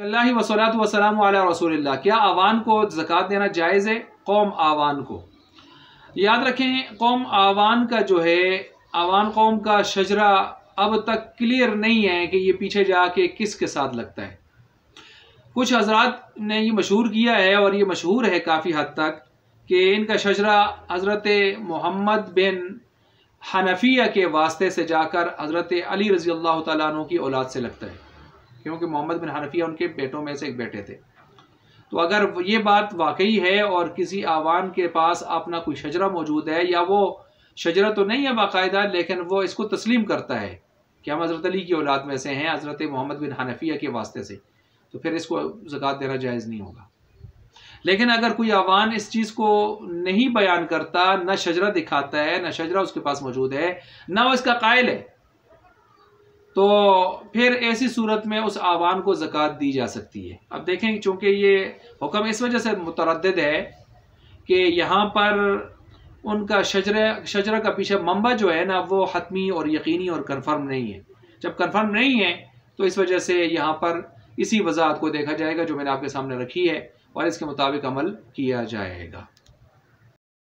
अल्लाह वस्सलातु वस्सलामु अला रसूलिल्लाह। क्या आवान को ज़कात देना जायज़ है? कौम आवान को याद रखें, कौम आवान का जो है, आवान कौम का शजरा अब तक क्लियर नहीं है कि ये पीछे जाके किसके साथ लगता है। कुछ हजरात ने ये मशहूर किया है और ये मशहूर है काफ़ी हद तक कि इनका शजरा हज़रत मोहम्मद बिन हनफिया के वास्ते से जाकर हज़रत अली रज़ी अल्लाह तआला अन्हु की औलाद से लगता है, क्योंकि मोहम्मद बिन हनफिया उनके बेटों में से एक बेटे थे। तो अगर ये बात वाकई है और किसी आवान के पास अपना कोई शजरा मौजूद है, या वो शजरा तो नहीं है बाकायदा, लेकिन वो इसको तस्लीम करता है कि हम हज़रत अली की औलाद में से हैं, हज़रत मोहम्मद बिन हनफिया के वास्ते से, तो फिर इसको ज़कात देना जायज़ नहीं होगा। लेकिन अगर कोई आवान इस चीज़ को नहीं बयान करता, न शजरा दिखाता है, न शजरा उसके पास मौजूद है, न वो इसका कायल है, तो फिर ऐसी सूरत में उस आवान को ज़कात दी जा सकती है। अब देखें, चूँकि ये हुक्म इस वजह से मुतरद्दिद है कि यहाँ पर उनका शजरा का पीछे मंबा जो है ना, वो हतमी और यकीनी और कन्फर्म नहीं है। जब कन्फर्म नहीं है तो इस वजह से यहाँ पर इसी वजाहत को देखा जाएगा जो मैंने आपके सामने रखी है, और इसके मुताबिक अमल किया जाएगा।